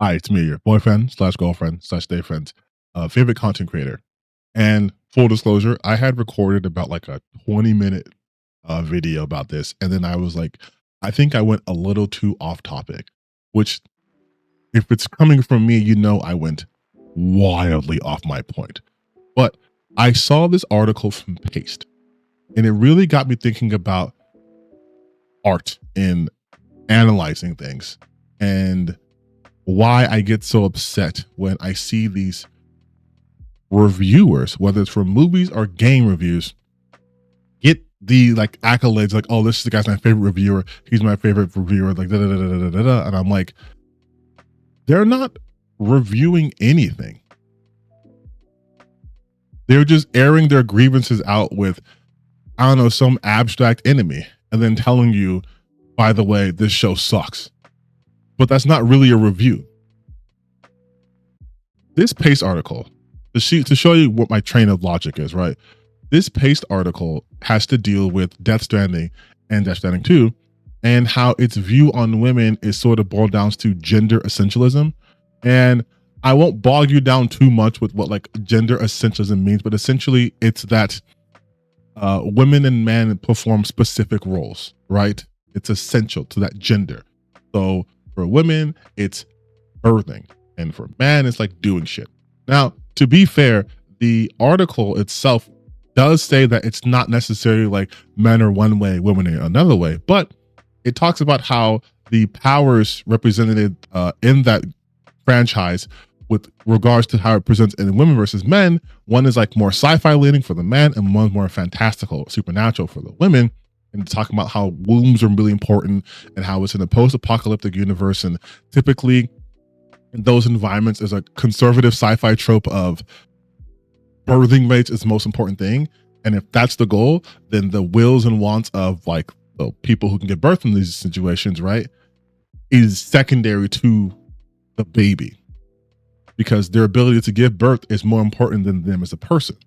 Hi, it's me, your boyfriend slash girlfriend slash day friend, favorite content creator. And full disclosure, I had recorded about like a 20-minute video about this. And then I was like, I think I went a little too off topic, which if it's coming from me, I went wildly off my point. But I saw this article from Paste and it really got me thinking about art in analyzing things and why I get so upset when I see these reviewers, whether it's for movies or game reviews, get the like accolades like, oh, this guy's my favorite reviewer. He's my favorite reviewer, like da da da da da da da. And I'm like, they're not reviewing anything. They're just airing their grievances out with, I don't know, some abstract enemy, and then telling you, by the way, this show sucks. But that's not really a review. This Paste article, to show you what my train of logic is, right? This Paste article has to deal with Death Stranding and Death Stranding 2 and how its view on women is sort of boiled down to gender essentialism. And I won't bog you down too much with what like gender essentialism means, but essentially it's that women and men perform specific roles, right? It's essential to that gender. So for women, it's birthing. And for men, it's like doing shit. Now, to be fair, the article itself does say that it's not necessarily like men are one way, women are another way, but it talks about how the powers represented in that franchise with regards to how it presents in women versus men, one is like more sci-fi leaning for the men and one's more fantastical, supernatural for the women. And talking about how wombs are really important and how it's in a post-apocalyptic universe. And typically in those environments, there's a conservative sci-fi trope of birthing rates is the most important thing. And if that's the goal, then the wills and wants of like the people who can give birth in these situations, right, is secondary to the baby, because their ability to give birth is more important than them as a person.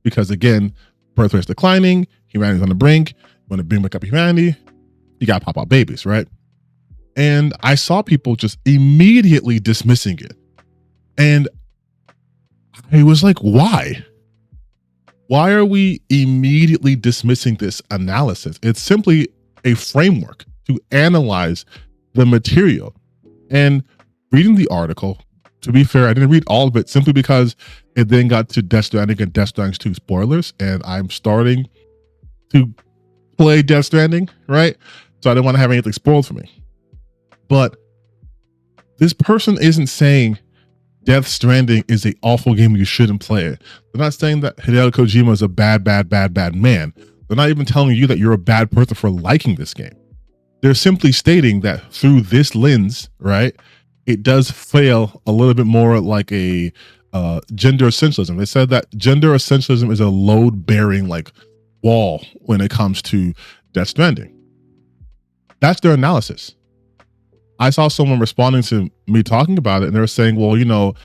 Because again, birth rate's declining, humanity's on the brink. When to bring back up humanity, you gotta pop out babies, right? And I saw people just immediately dismissing it. And I was like, why? Why are we immediately dismissing this analysis? It's simply a framework to analyze the material. And reading the article, to be fair, I didn't read all of it simply because it then got to Death Stranding and Death Stranding 2 spoilers. And I'm starting to play Death Stranding, right? So I didn't want to have anything spoiled for me. But this person isn't saying Death Stranding is an awful game, you shouldn't play it. They're not saying that Hideo Kojima is a bad man. They're not even telling you that you're a bad person for liking this game. They're simply stating that through this lens, right, it does fail a little bit more like a gender essentialism. They said that gender essentialism is a load-bearing like wall when it comes to Death Stranding. That's their analysis. I saw someone responding to me talking about it and they were saying, well,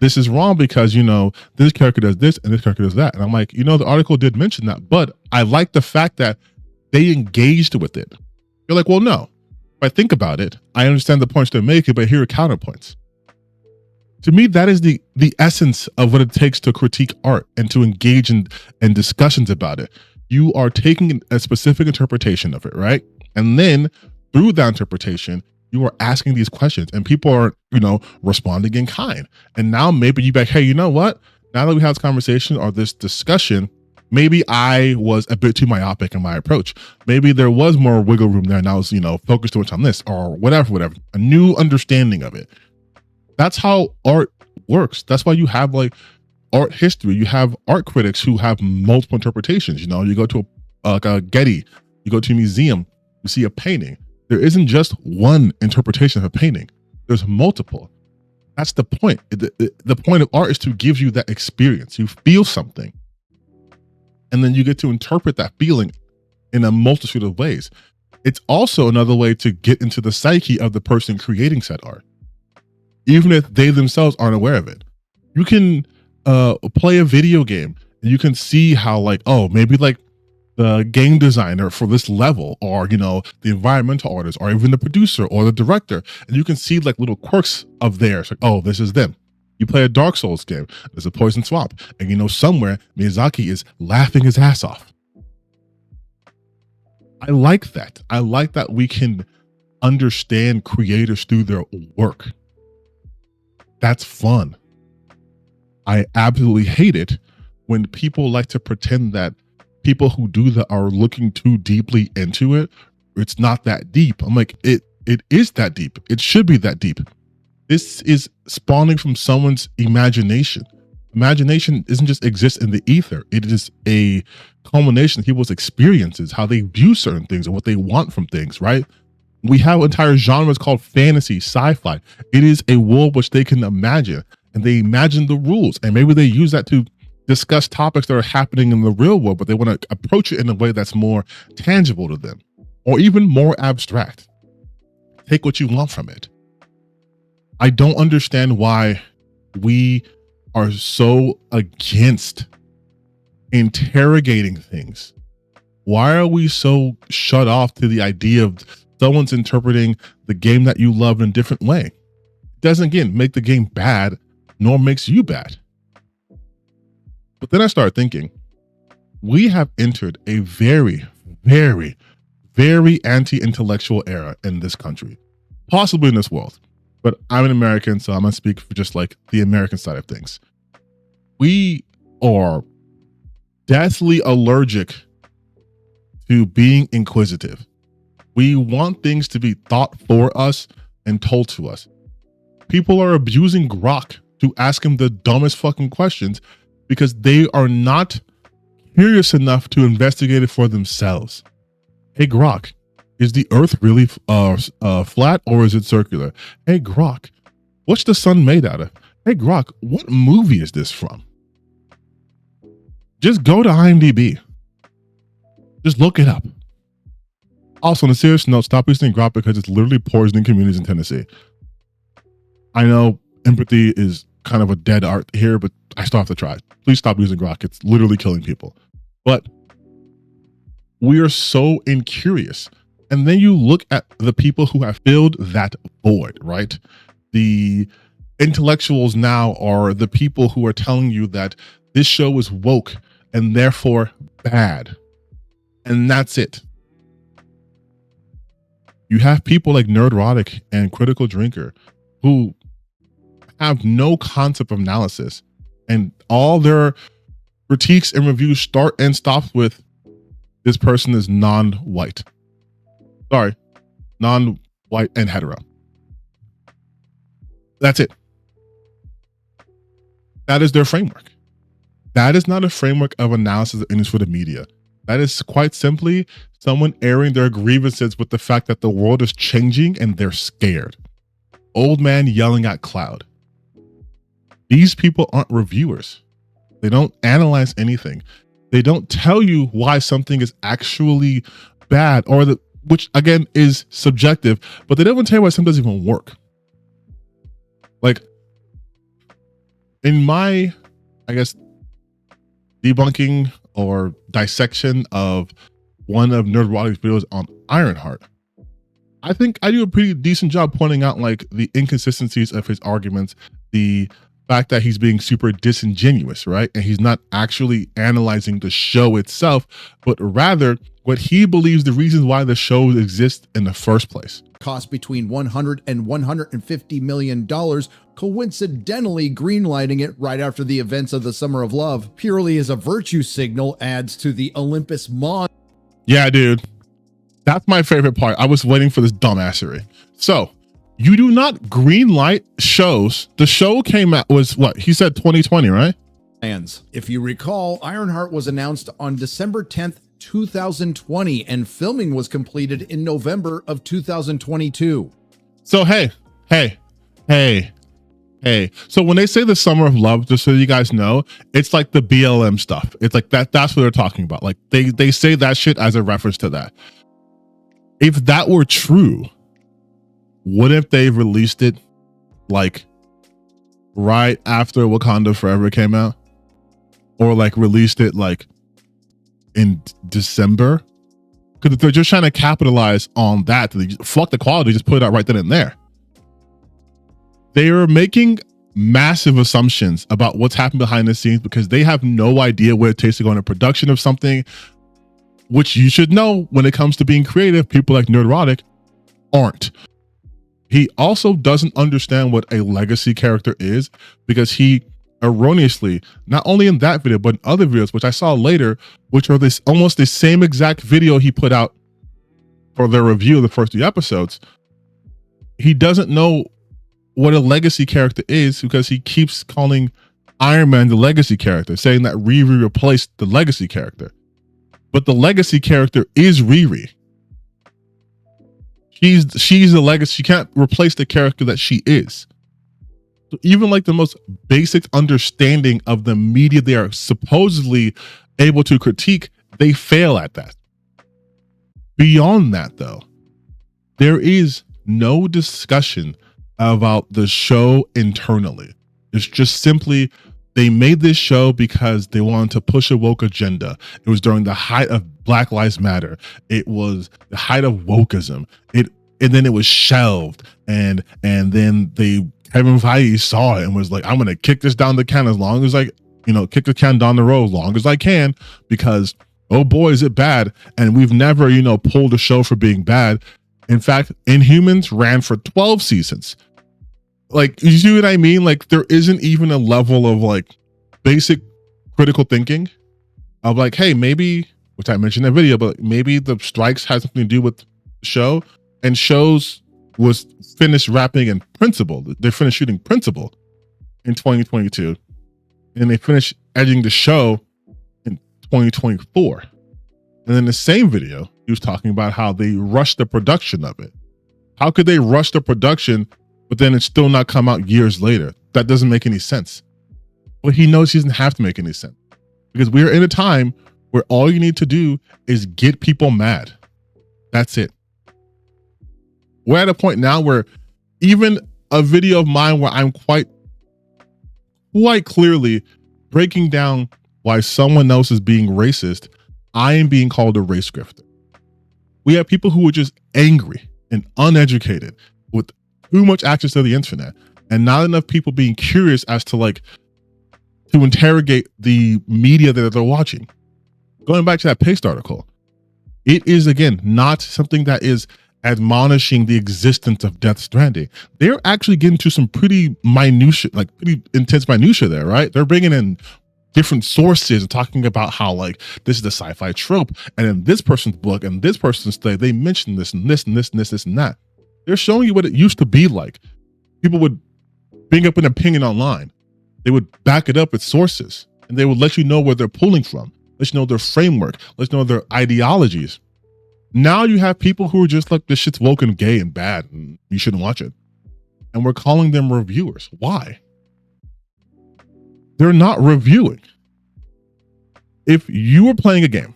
this is wrong because, this character does this and this character does that. And I'm like, the article did mention that, but I like the fact that they engaged with it. You're like, well, no, if I think about it, I understand the points they're making, but here are counterpoints. To me, that is the essence of what it takes to critique art and to engage in discussions about it. You are taking a specific interpretation of it, right? And then through that interpretation, you are asking these questions and people are, responding in kind. And now maybe you be like, hey, you know what? Now that we have this conversation or this discussion, maybe I was a bit too myopic in my approach. Maybe there was more wiggle room there and I was, focused too much on this or whatever, a new understanding of it. That's how art works. That's why you have like art history. You have art critics who have multiple interpretations. You go to a Getty, you go to a museum, you see a painting. There isn't just one interpretation of a painting. There's multiple. That's the point. The point of art is to give you that experience. You feel something. And then you get to interpret that feeling in a multitude of ways. It's also another way to get into the psyche of the person creating said art, even if they themselves aren't aware of it. You can play a video game and you can see how like, oh, maybe like the game designer for this level, or the environmental artist, or even the producer or the director, and you can see like little quirks of theirs. Like, oh, this is them. You play a Dark Souls game, there's a poison swamp, and somewhere Miyazaki is laughing his ass off. I like that. I like that we can understand creators through their work. That's fun. I absolutely hate it when people like to pretend that people who do that are looking too deeply into it. It's not that deep. I'm like, it is that deep. It should be that deep. This is spawning from someone's imagination. Imagination doesn't just exist in the ether. It is a culmination of people's experiences, how they view certain things and what they want from things, right? We have entire genres called fantasy, sci-fi. It is a world which they can imagine, and they imagine the rules, and maybe they use that to discuss topics that are happening in the real world, but they want to approach it in a way that's more tangible to them, or even more abstract. Take what you want from it. I don't understand why we are so against interrogating things. Why are we so shut off to the idea of someone's interpreting the game that you love in a different way? It doesn't, again, make the game bad, nor makes you bad. But then I started thinking, we have entered a very, very, very anti-intellectual era in this country, possibly in this world. But I'm an American, so I'm gonna speak for just like the American side of things. We are deathly allergic to being inquisitive. We want things to be thought for us and told to us. People are abusing Grok to ask him the dumbest fucking questions because they are not curious enough to investigate it for themselves. Hey Grok, is the earth really flat or is it circular? Hey Grok, what's the sun made out of? Hey Grok, what movie is this from? Just go to IMDb. Just look it up. Also, on a serious note, stop using Grok because it's literally poisoning communities in Tennessee. I know empathy is kind of a dead art here, but I still have to try. Please stop using Grok. It's literally killing people. But we are so incurious. And then you look at the people who have filled that void, right? The intellectuals now are the people who are telling you that this show is woke and therefore bad. And that's it. You have people like Nerdrotic and Critical Drinker who have no concept of analysis, and all their critiques and reviews start and stop with, this person is non-white. Sorry, non-white and hetero. That's it. That is their framework. That is not a framework of analysis and for the media. That is quite simply someone airing their grievances with the fact that the world is changing and they're scared. Old man yelling at cloud. These people aren't reviewers. They don't analyze anything. They don't tell you why something is actually bad, or which again is subjective, but they don't even tell you why something doesn't even work. Like in my, I guess, debunking or dissection of one of Nerdrotic's videos on Ironheart, I think I do a pretty decent job pointing out like the inconsistencies of his arguments, the fact that he's being super disingenuous, right? And he's not actually analyzing the show itself, but rather what he believes the reasons why the show exists in the first place. Cost between $100 and $150 million, coincidentally greenlighting it right after the events of the Summer of Love, purely as a virtue signal, adds to the Olympus Mons. Yeah, dude. That's my favorite part. I was waiting for this dumbassery. So, you do not greenlight shows. The show came out, was what? He said 2020, right? Plans. If you recall, Ironheart was announced on December 10th, 2020, and filming was completed in November of 2022. So, hey. So when they say the Summer of Love, just so you guys know, it's like the BLM stuff. It's like that's what they're talking about. Like they say that shit as a reference to that. If that were true, what if they released it like right after Wakanda Forever came out? Or like released it like in December, because they're just trying to capitalize on that. They just, fuck the quality, just put it out right then and there. They are making massive assumptions about what's happened behind the scenes because they have no idea what it takes to go into production of something, which you should know when it comes to being creative. People like Nerdrotic aren't. He also doesn't understand what a legacy character is because he erroneously, not only in that video, but in other videos, which I saw later, which are this almost the same exact video he put out for the review of the first 2 episodes. He doesn't know what a legacy character is because he keeps calling Iron Man the legacy character, saying that Riri replaced the legacy character. But the legacy character is Riri. She's the legacy. She can't replace the character that she is. So even like the most basic understanding of the media they are supposedly able to critique, they fail at that. Beyond that, though, there is no discussion about the show internally. It's just simply they made this show because they wanted to push a woke agenda. It was during the height of Black Lives Matter. It was the height of wokeism. And then it was shelved. And then Kevin Feige saw it and was like, I'm gonna kick this down the can as long as kick the can down the road as long as I can, because oh boy, is it bad. And we've never, pulled a show for being bad. In fact, Inhumans ran for 12 seasons. Like, you see what I mean? Like, there isn't even a level of like basic critical thinking of like, hey, maybe, which I mentioned in that video, but maybe the strikes had something to do with the show, and shows was finished wrapping in Principle. They finished shooting Principle in 2022, and they finished editing the show in 2024. And in the same video, he was talking about how they rushed the production of it. How could they rush the production, but then it still not come out years later? That doesn't make any sense. But he knows he doesn't have to make any sense, because we're in a time where all you need to do is get people mad. That's it. We're at a point now where even a video of mine where I'm quite clearly breaking down why someone else is being racist, I am being called a race grifter. We have people who are just angry and uneducated with too much access to the internet and not enough people being curious as to to interrogate the media that they're watching. Going back to that Paste article, it is, again, not something that is admonishing the existence of Death Stranding. They're actually getting to some pretty minutiae, like pretty intense minutiae there, right? They're bringing in different sources and talking about how this is the sci-fi trope, and in this person's book and this person's study, they mentioned this and this and this and this and that. They're showing you what it used to be like. People would bring up an opinion online. They would back it up with sources, and they would let you know where they're pulling from, let you know their framework, let you know their ideologies. Now you have people who are just like, this shit's woke and gay and bad, and you shouldn't watch it. And we're calling them reviewers. Why? They're not reviewing. If you were playing a game,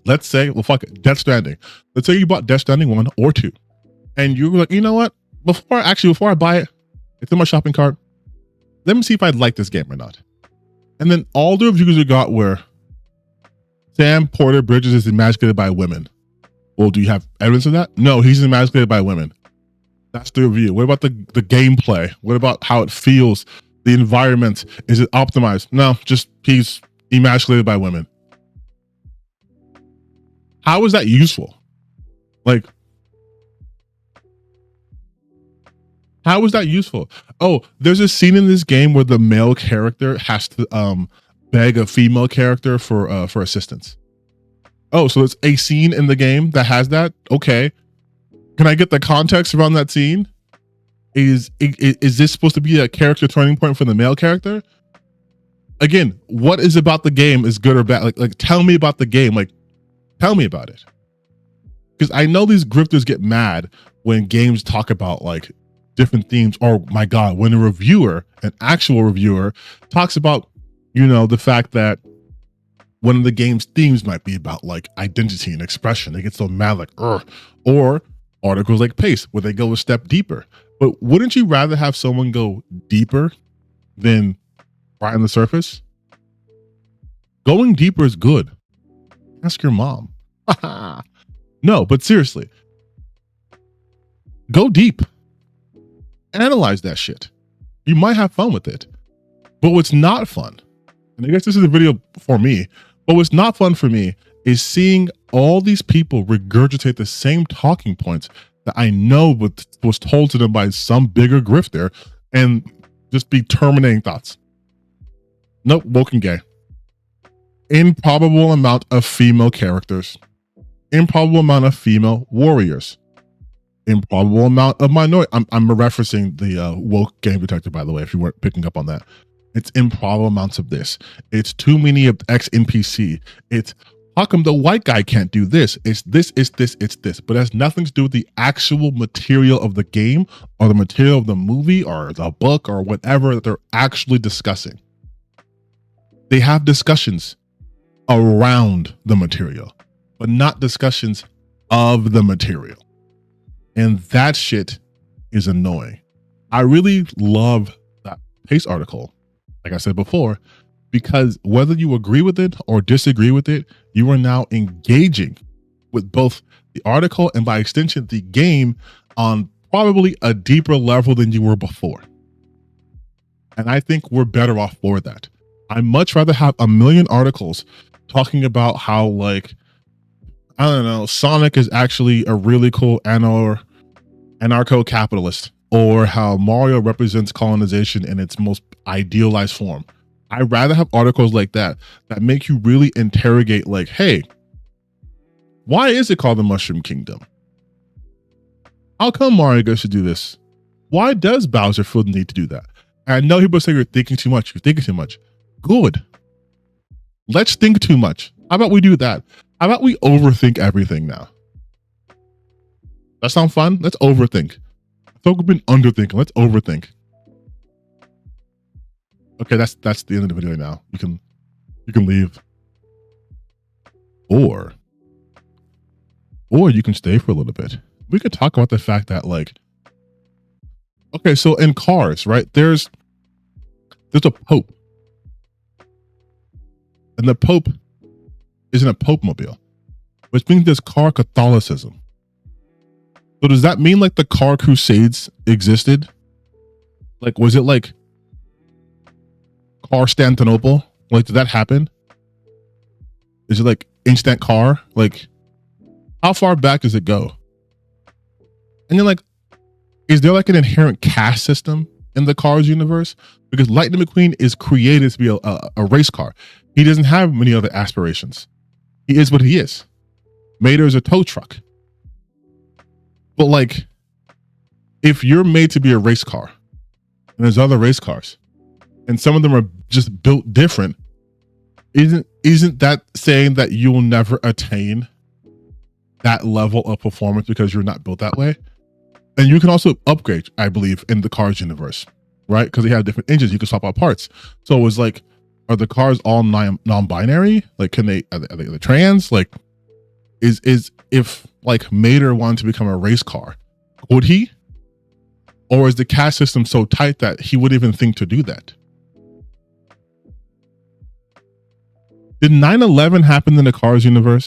let's say, well, fuck it, Death Stranding. Let's say you bought Death Stranding 1 or 2, and you were like, you know what? Before I buy it, it's in my shopping cart. Let me see if I'd like this game or not. And then all the reviews you got were, Sam Porter Bridges is emasculated by women. Well, do you have evidence of that? No, he's emasculated by women. That's the review. What about the gameplay? What about how it feels? The environment? Is it optimized? No, just he's emasculated by women. How is that useful? How is that useful? Oh, there's a scene in this game where the male character has to beg a female character for assistance. Oh, so it's a scene in the game that has that? Okay. Can I get the context around that scene? Is this supposed to be a character turning point for the male character? Again, what is about the game is good or bad? Tell me about the game. Tell me about it. Because I know these grifters get mad when games talk about different themes. Or my God, when a reviewer, an actual reviewer, talks about, the fact that one of the game's themes might be about identity and expression. They get so mad, ugh. Or articles like Pace, where they go a step deeper. But wouldn't you rather have someone go deeper than right on the surface? Going deeper is good. Ask your mom. No, but seriously, go deep. Analyze that shit. You might have fun with it. But what's not fun, and I guess this is a video for me, but what's not fun for me is seeing all these people regurgitate the same talking points that I know was told to them by some bigger grifter and just be terminating thoughts. Nope, woke and gay. Improbable amount of female characters. Improbable amount of female warriors. Improbable amount of minority. I'm referencing the woke game detector, by the way, if you weren't picking up on that. It's improbable amounts of this. It's too many of X NPC. It's how come the white guy can't do this? It's this, it's this, it's this. But it has nothing to do with the actual material of the game or the material of the movie or the book or whatever that they're actually discussing. They have discussions around the material, but not discussions of the material. And that shit is annoying. I really love that Pace article, like I said before, because whether you agree with it or disagree with it, you are now engaging with both the article and by extension, the game on probably a deeper level than you were before. And I think we're better off for that. I'd much rather have a million articles talking about how, like, I don't know, Sonic is actually a really cool anarcho-capitalist, or how Mario represents colonization in its most idealized form. I'd rather have articles like that that make you really interrogate, like, hey, why is it called the Mushroom Kingdom? How come Mario gets to do this? Why does Bowser feel the need to do that? And I know people say you're thinking too much. You're thinking too much. Good. Let's think too much. How about we do that? How about we overthink everything now? That sound fun? Let's overthink. I thought we've been underthinking. Let's overthink. Okay, that's the end of the video now. You can leave. Or you can stay for a little bit. We could talk about the fact that, like, okay, so in cars, right? There's a Pope. And the Pope isn't a Pope mobile, which means there's car Catholicism. So does that mean like the car crusades existed? Like, was it like Constantinople? Like, did that happen? Is it like instant car? Like, how far back does it go? And then, like, is there like an inherent caste system in the Cars universe? Because Lightning McQueen is created to be a race car. He doesn't have many other aspirations. He is what he is. Mater is a tow truck. But, like, if you're made to be a race car and there's other race cars and some of them are just built different, isn't that saying that you will never attain that level of performance because you're not built that way? And you can also upgrade, I believe, in the Cars universe, right? Because they have different engines. You can swap out parts. So it was like, are the cars all non-binary? Like, are they trans? Like, is if like Mater wanted to become a race car, would he? Or is the caste system so tight that he wouldn't even think to do that? Did 9/11 happen in the Cars universe?